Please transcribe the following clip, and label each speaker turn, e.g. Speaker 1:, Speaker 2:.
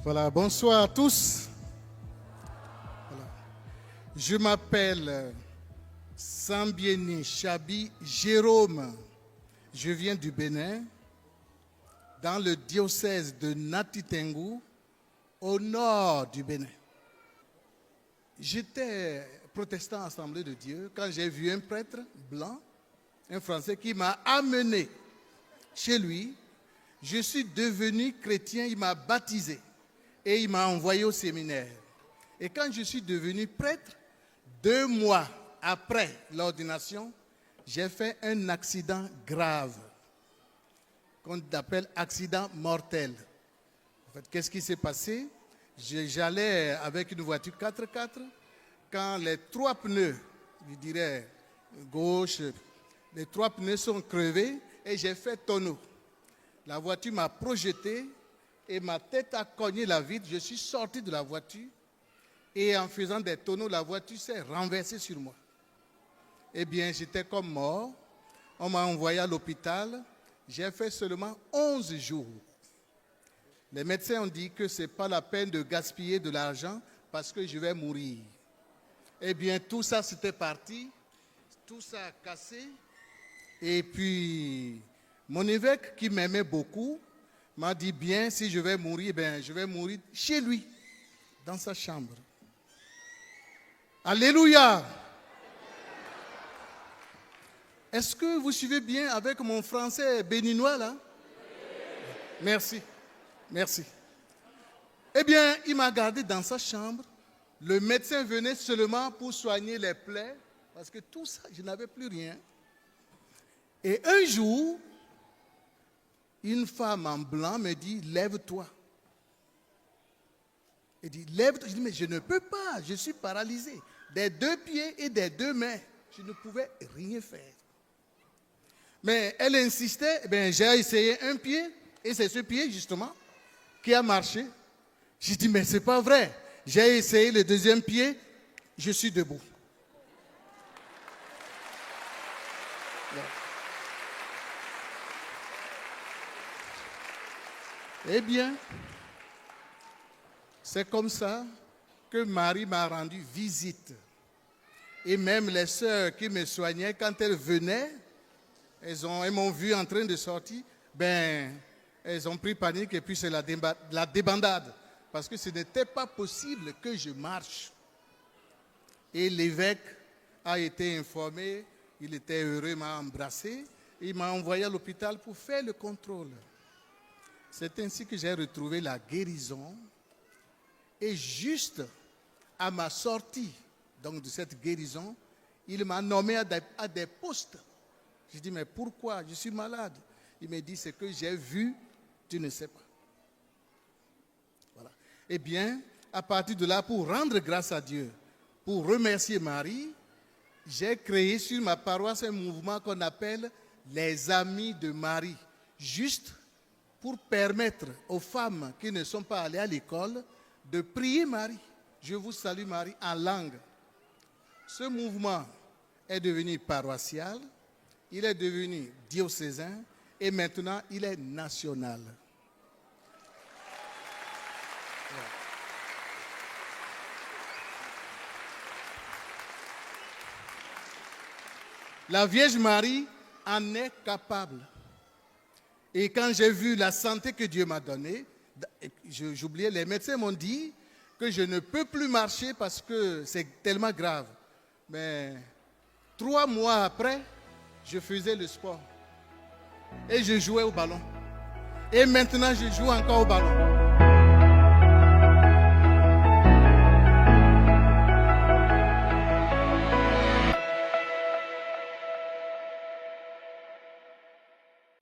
Speaker 1: Voilà, bonsoir à tous. Voilà. Je m'appelle Sambieni Chabi Jérôme. Je viens du Bénin, dans le diocèse de Nati-Tengou, au nord du Bénin. J'étais protestant Assemblée de Dieu quand j'ai vu un prêtre blanc, un Français, qui m'a amené chez lui. Je suis devenu chrétien, il m'a baptisé et il m'a envoyé au séminaire. Et quand je suis devenu prêtre, 2 mois après l'ordination, j'ai fait un accident grave, qu'on appelle accident mortel. En fait, qu'est-ce qui s'est passé? J'allais avec une voiture 4x4, quand les 3 pneus, je dirais gauche, les 3 pneus sont crevés et j'ai fait tonneau. La voiture m'a projeté et ma tête a cogné la vitre. Je suis sorti de la voiture et en faisant des tonneaux, la voiture s'est renversée sur moi. Eh bien, j'étais comme mort. On m'a envoyé à l'hôpital. J'ai fait seulement 11 jours. Les médecins ont dit que ce n'est pas la peine de gaspiller de l'argent parce que je vais mourir. Eh bien, tout ça, c'était parti. Tout ça a cassé. Et puis, mon évêque, qui m'aimait beaucoup, m'a dit, bien, si je vais mourir, ben, je vais mourir chez lui, dans sa chambre. Alléluia! Est-ce que vous suivez bien avec mon français béninois, là? Merci. Merci. Eh bien, il m'a gardé dans sa chambre. Le médecin venait seulement pour soigner les plaies, parce que tout ça, je n'avais plus rien. Et un jour, une femme en blanc me dit, lève-toi. Elle dit, lève-toi. Je dis, mais je ne peux pas, je suis paralysé. Des 2 pieds et des 2 mains, je ne pouvais rien faire. Mais elle insistait, ben, j'ai essayé un pied, et c'est ce pied justement qui a marché. J'ai dit, mais ce n'est pas vrai. J'ai essayé le 2e pied, je suis debout. Eh bien, c'est comme ça que Marie m'a rendu visite. Et même les sœurs qui me soignaient, quand elles venaient, elles m'ont vu en train de sortir, ben, elles ont pris panique et puis c'est la débandade. Parce que ce n'était pas possible que je marche. Et l'évêque a été informé, il était heureux, il m'a embrassé, il m'a envoyé à l'hôpital pour faire le contrôle. C'est ainsi que j'ai retrouvé la guérison. Et juste à ma sortie donc, de cette guérison, il m'a nommé à des postes. Je dis, mais pourquoi? Je suis malade. Il me dit, c'est que j'ai vu, tu ne sais pas. Voilà. Eh bien, à partir de là, pour rendre grâce à Dieu, pour remercier Marie, j'ai créé sur ma paroisse un mouvement qu'on appelle les Amis de Marie. Juste pour permettre aux femmes qui ne sont pas allées à l'école de prier Marie. Je vous salue Marie en langue. Ce mouvement est devenu paroissial, il est devenu diocésain et maintenant il est national. La Vierge Marie en est capable. Et quand j'ai vu la santé que Dieu m'a donnée, j'oubliais, les médecins m'ont dit que je ne peux plus marcher parce que c'est tellement grave. Mais 3 mois après, je faisais le sport. Et je jouais au ballon. Et maintenant, je joue encore au ballon.